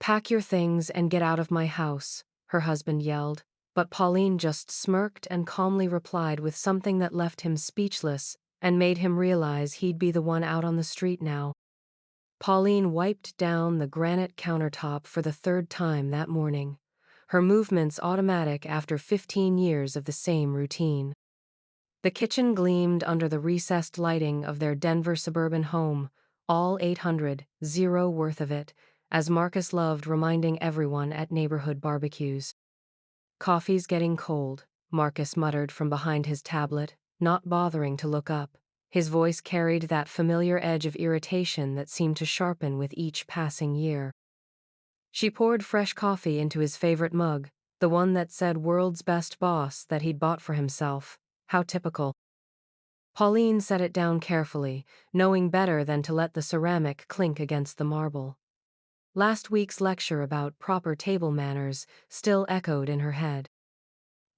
"Pack your things and get out of my house," her husband yelled, but Pauline just smirked and calmly replied with something that left him speechless and made him realize he'd be the one out on the street now. Pauline wiped down the granite countertop for the third time that morning, her movements automatic after 15 years of the same routine. The kitchen gleamed under the recessed lighting of their Denver suburban home, all 800,000 worth of it, as Marcus loved reminding everyone at neighborhood barbecues. "Coffee's getting cold," Marcus muttered from behind his tablet, not bothering to look up. His voice carried that familiar edge of irritation that seemed to sharpen with each passing year. She poured fresh coffee into his favorite mug, the one that said "World's Best Boss" that he'd bought for himself. How typical. Pauline set it down carefully, knowing better than to let the ceramic clink against the marble. Last week's lecture about proper table manners still echoed in her head.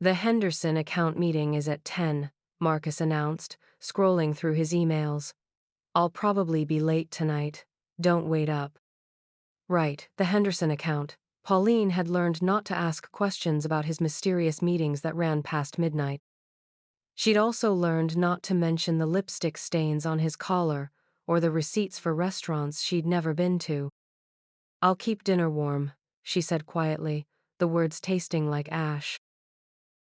"The Henderson account meeting is at 10, Marcus announced, scrolling through his emails. "I'll probably be late tonight. Don't wait up." Right, the Henderson account. Pauline had learned not to ask questions about his mysterious meetings that ran past midnight. She'd also learned not to mention the lipstick stains on his collar or the receipts for restaurants she'd never been to. "I'll keep dinner warm," she said quietly, the words tasting like ash.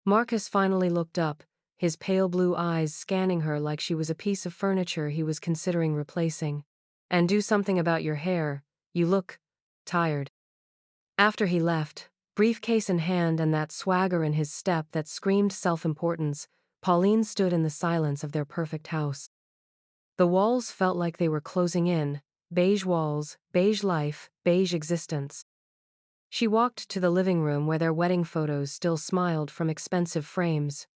Marcus finally looked up, his pale blue eyes scanning her like she was a piece of furniture he was considering replacing. "And do something about your hair. You look tired." After he left, briefcase in hand and that swagger in his step that screamed self-importance, Pauline stood in the silence of their perfect house. The walls felt like they were closing in, beige walls, beige life, beige existence. She walked to the living room where their wedding photos still smiled from expensive frames.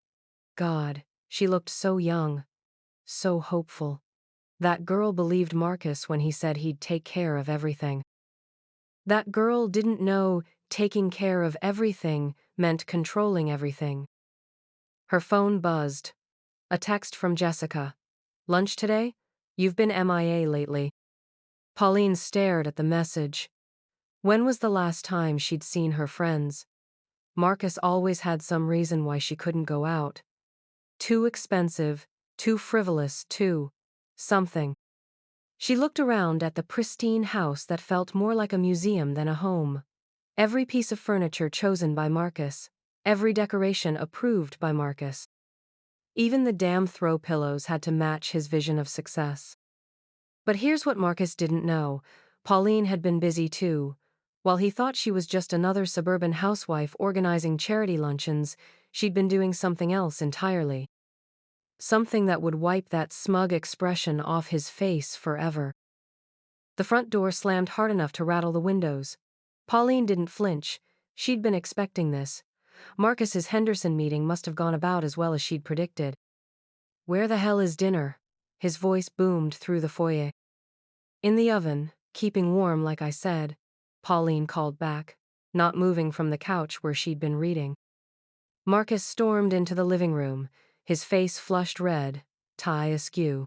God, she looked so young, so hopeful. That girl believed Marcus when he said he'd take care of everything. That girl didn't know taking care of everything meant controlling everything. Her phone buzzed. A text from Jessica. "Lunch today? You've been MIA lately." Pauline stared at the message. When was the last time she'd seen her friends? Marcus always had some reason why she couldn't go out. Too expensive, too frivolous, too something. She looked around at the pristine house that felt more like a museum than a home. Every piece of furniture chosen by Marcus, every decoration approved by Marcus. Even the damn throw pillows had to match his vision of success. But here's what Marcus didn't know. Pauline had been busy too. While he thought she was just another suburban housewife organizing charity luncheons, she'd been doing something else entirely. Something that would wipe that smug expression off his face forever. The front door slammed hard enough to rattle the windows. Pauline didn't flinch. She'd been expecting this. Marcus's Henderson meeting must have gone about as well as she'd predicted. "Where the hell is dinner?" His voice boomed through the foyer. "In the oven, keeping warm like I said," Pauline called back, not moving from the couch where she'd been reading. Marcus stormed into the living room, his face flushed red, tie askew.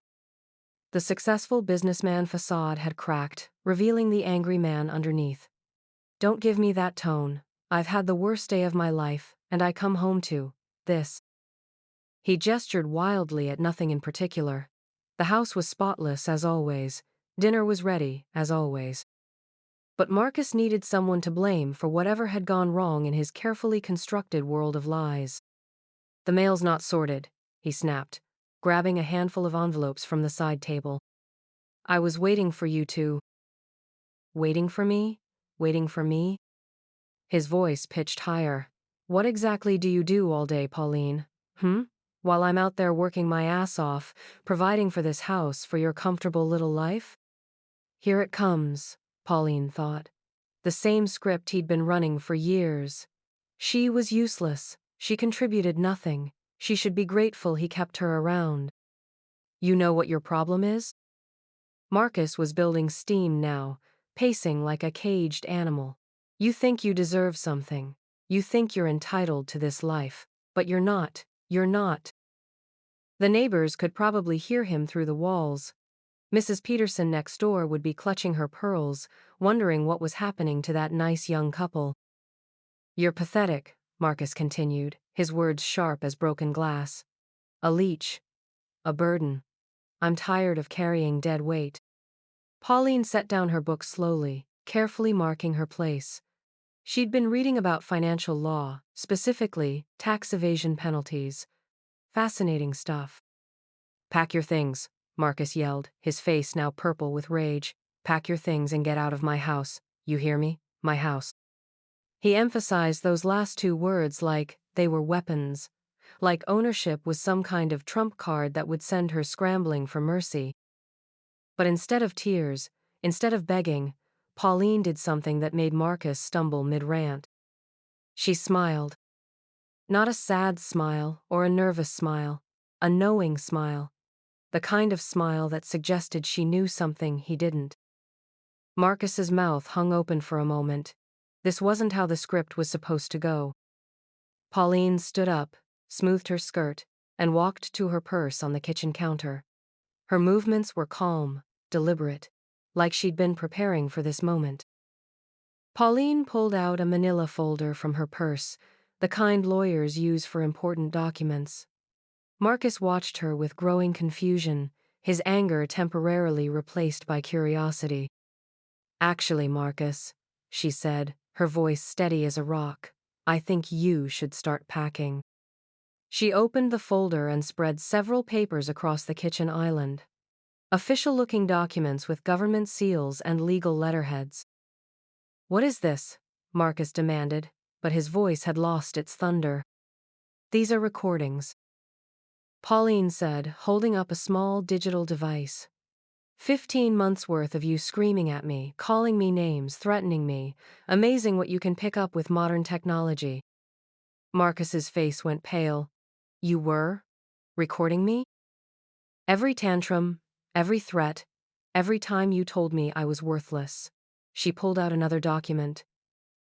The successful businessman facade had cracked, revealing the angry man underneath. "Don't give me that tone. I've had the worst day of my life, and I come home to this." He gestured wildly at nothing in particular. The house was spotless as always. Dinner was ready, as always. But Marcus needed someone to blame for whatever had gone wrong in his carefully constructed world of lies. "The mail's not sorted," he snapped, grabbing a handful of envelopes from the side table. "I was waiting for you to—" "Waiting for me? Waiting for me?" His voice pitched higher. "What exactly do you do all day, Pauline? While I'm out there working my ass off, providing for this house, for your comfortable little life?" Here it comes, Pauline thought. The same script he'd been running for years. She was useless. She contributed nothing. She should be grateful he kept her around. "You know what your problem is?" Marcus was building steam now, pacing like a caged animal. "You think you deserve something. You think you're entitled to this life. But you're not. You're not." The neighbors could probably hear him through the walls. Mrs. Peterson next door would be clutching her pearls, wondering what was happening to that nice young couple. "You're pathetic," Marcus continued, his words sharp as broken glass. "A leech. A burden. I'm tired of carrying dead weight." Pauline set down her book slowly, carefully marking her place. She'd been reading about financial law, specifically tax evasion penalties. Fascinating stuff. "Pack your things," Marcus yelled, his face now purple with rage. "Pack your things and get out of my house. You hear me? My house." He emphasized those last two words like they were weapons, like ownership was some kind of trump card that would send her scrambling for mercy. But instead of tears, instead of begging, Pauline did something that made Marcus stumble mid-rant. She smiled. Not a sad smile or a nervous smile, a knowing smile. The kind of smile that suggested she knew something he didn't. Marcus's mouth hung open for a moment. This wasn't how the script was supposed to go. Pauline stood up, smoothed her skirt, and walked to her purse on the kitchen counter. Her movements were calm, deliberate, like she'd been preparing for this moment. Pauline pulled out a manila folder from her purse, the kind lawyers use for important documents. Marcus watched her with growing confusion, his anger temporarily replaced by curiosity. "Actually, Marcus," she said, her voice steady as a rock, "I think you should start packing." She opened the folder and spread several papers across the kitchen island. Official-looking documents with government seals and legal letterheads. "What is this?" Marcus demanded, but his voice had lost its thunder. "These are recordings," Pauline said, holding up a small digital device. 15 months worth of you screaming at me, calling me names, threatening me. Amazing what you can pick up with modern technology." Marcus's face went pale. "You were? Recording me?" "Every tantrum, every threat, every time you told me I was worthless." She pulled out another document.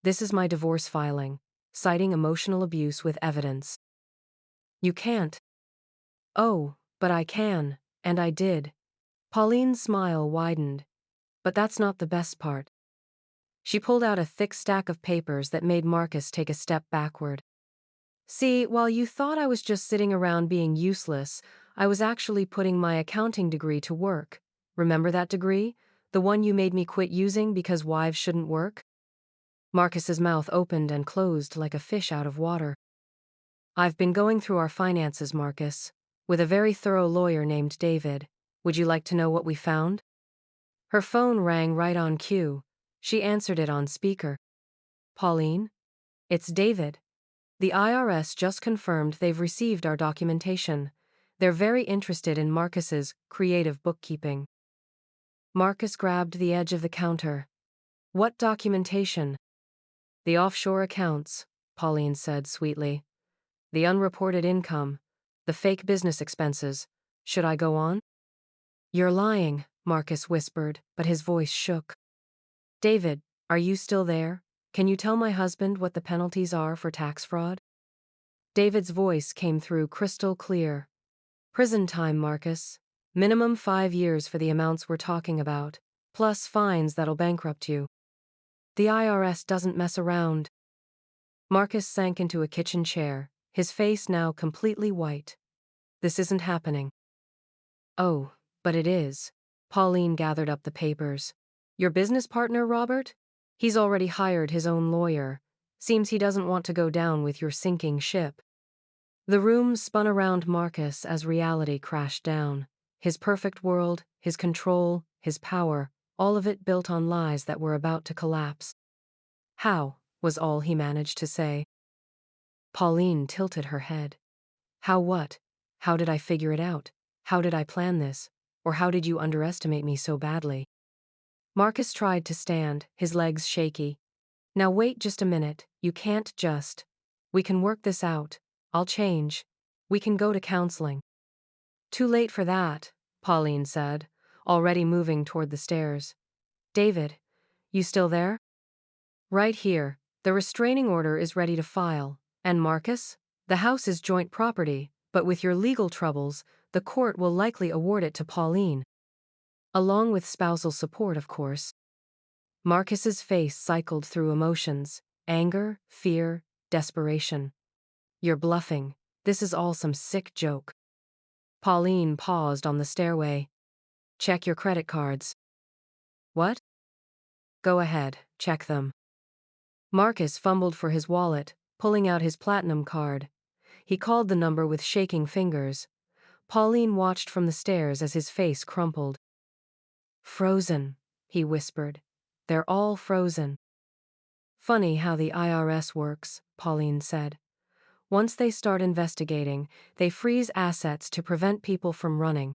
"This is my divorce filing, citing emotional abuse with evidence." "You can't." "Oh, but I can, and I did." Pauline's smile widened. "But that's not the best part." She pulled out a thick stack of papers that made Marcus take a step backward. "See, while you thought I was just sitting around being useless, I was actually putting my accounting degree to work. Remember that degree? The one you made me quit using because wives shouldn't work?" Marcus's mouth opened and closed like a fish out of water. "I've been going through our finances, Marcus, with a very thorough lawyer named David. Would you like to know what we found?" Her phone rang right on cue. She answered it on speaker. "Pauline? It's David. The IRS just confirmed they've received our documentation. They're very interested in Marcus's creative bookkeeping." Marcus grabbed the edge of the counter. "What documentation?" "The offshore accounts," Pauline said sweetly. "The unreported income. The fake business expenses. Should I go on?" "You're lying," Marcus whispered, but his voice shook. "David, are you still there? Can you tell my husband what the penalties are for tax fraud?" David's voice came through crystal clear. "Prison time, Marcus. Minimum 5 years for the amounts we're talking about, plus fines that'll bankrupt you. The IRS doesn't mess around." Marcus sank into a kitchen chair, his face now completely white. "This isn't happening." "Oh, but it is." Pauline gathered up the papers. "Your business partner, Robert? He's already hired his own lawyer. Seems he doesn't want to go down with your sinking ship." The room spun around Marcus as reality crashed down. His perfect world, his control, his power, all of it built on lies that were about to collapse. "How?" was all he managed to say. Pauline tilted her head. "How what? How did I figure it out? How did I plan this? Or how did you underestimate me so badly?" Marcus tried to stand, his legs shaky. "Now wait just a minute, you can't just. We can work this out. I'll change. We can go to counseling." "Too late for that," Pauline said, already moving toward the stairs. "David, you still there?" "Right here. The restraining order is ready to file. And Marcus? The house is joint property, but with your legal troubles, the court will likely award it to Pauline." Along with spousal support, of course. Marcus's face cycled through emotions: anger, fear, desperation. You're bluffing. This is all some sick joke. Pauline paused on the stairway. Check your credit cards. What? Go ahead, check them. Marcus fumbled for his wallet, pulling out his platinum card. He called the number with shaking fingers. Pauline watched from the stairs as his face crumpled. Frozen, he whispered. They're all frozen. Funny how the IRS works, Pauline said. Once they start investigating, they freeze assets to prevent people from running.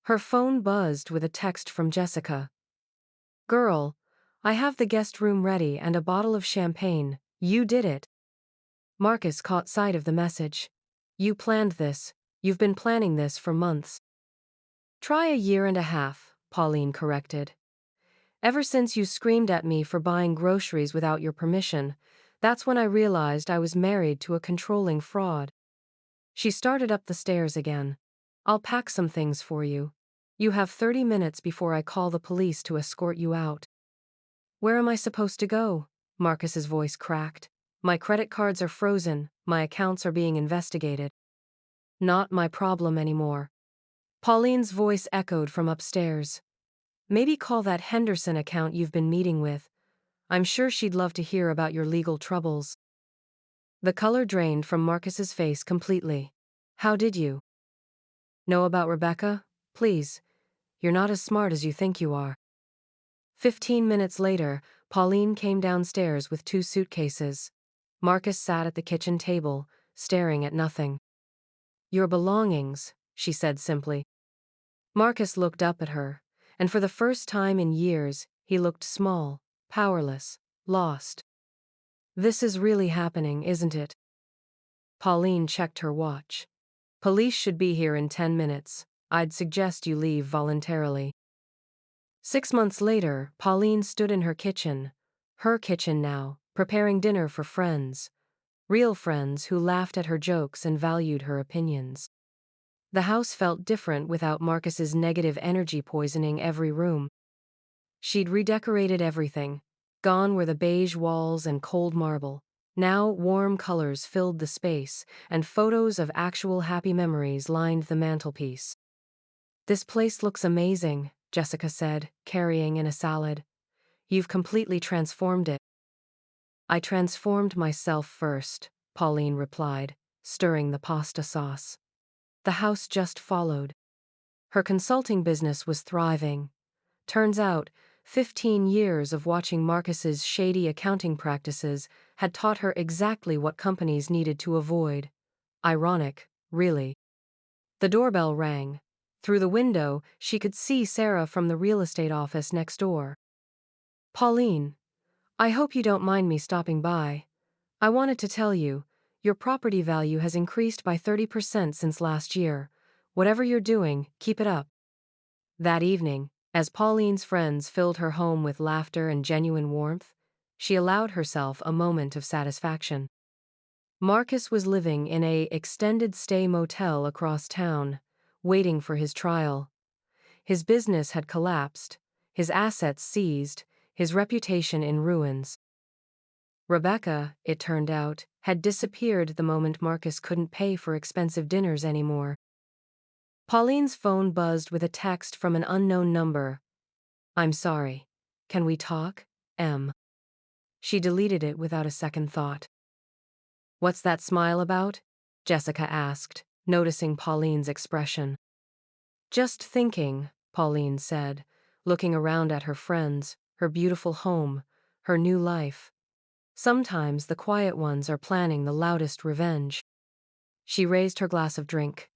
Her phone buzzed with a text from Jessica. Girl, I have the guest room ready and a bottle of champagne. You did it. Marcus caught sight of the message. You planned this. You've been planning this for months. Try a year and a half, Pauline corrected. Ever since you screamed at me for buying groceries without your permission, that's when I realized I was married to a controlling fraud. She started up the stairs again. I'll pack some things for you. You have 30 minutes before I call the police to escort you out. Where am I supposed to go? Marcus's voice cracked. My credit cards are frozen, my accounts are being investigated. Not my problem anymore. Pauline's voice echoed from upstairs. Maybe call that Henderson account you've been meeting with. I'm sure she'd love to hear about your legal troubles. The color drained from Marcus's face completely. How did you know about Rebecca? Please. You're not as smart as you think you are. 15 minutes later, Pauline came downstairs with 2 suitcases. Marcus sat at the kitchen table, staring at nothing. Your belongings, she said simply. Marcus looked up at her, and for the first time in years, he looked small, powerless, lost. This is really happening, isn't it? Pauline checked her watch. Police should be here in 10 minutes. I'd suggest you leave voluntarily. 6 months later, Pauline stood in her kitchen now, preparing dinner for friends. Real friends who laughed at her jokes and valued her opinions. The house felt different without Marcus's negative energy poisoning every room. She'd redecorated everything. Gone were the beige walls and cold marble. Now warm colors filled the space, and photos of actual happy memories lined the mantelpiece. This place looks amazing, Jessica said, carrying in a salad. You've completely transformed it. I transformed myself first, Pauline replied, stirring the pasta sauce. The house just followed. Her consulting business was thriving. Turns out, 15 years of watching Marcus's shady accounting practices had taught her exactly what companies needed to avoid. Ironic, really. The doorbell rang. Through the window, she could see Sarah from the real estate office next door. Pauline, I hope you don't mind me stopping by. I wanted to tell you, your property value has increased by 30% since last year. Whatever you're doing, keep it up. That evening, as Pauline's friends filled her home with laughter and genuine warmth, she allowed herself a moment of satisfaction. Marcus was living in a extended-stay motel across town, waiting for his trial. His business had collapsed, his assets seized, his reputation in ruins. Rebecca, it turned out, had disappeared the moment Marcus couldn't pay for expensive dinners anymore. Pauline's phone buzzed with a text from an unknown number. I'm sorry. Can we talk? M. She deleted it without a second thought. What's that smile about? Jessica asked, noticing Pauline's expression. Just thinking, Pauline said, looking around at her friends, her beautiful home, her new life. Sometimes the quiet ones are planning the loudest revenge. She raised her glass of drink.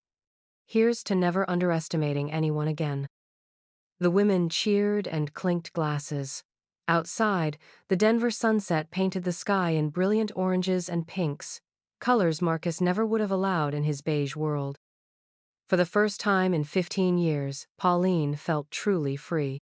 Here's to never underestimating anyone again. The women cheered and clinked glasses. Outside, the Denver sunset painted the sky in brilliant oranges and pinks, colors Marcus never would have allowed in his beige world. For the first time in 15 years, Pauline felt truly free.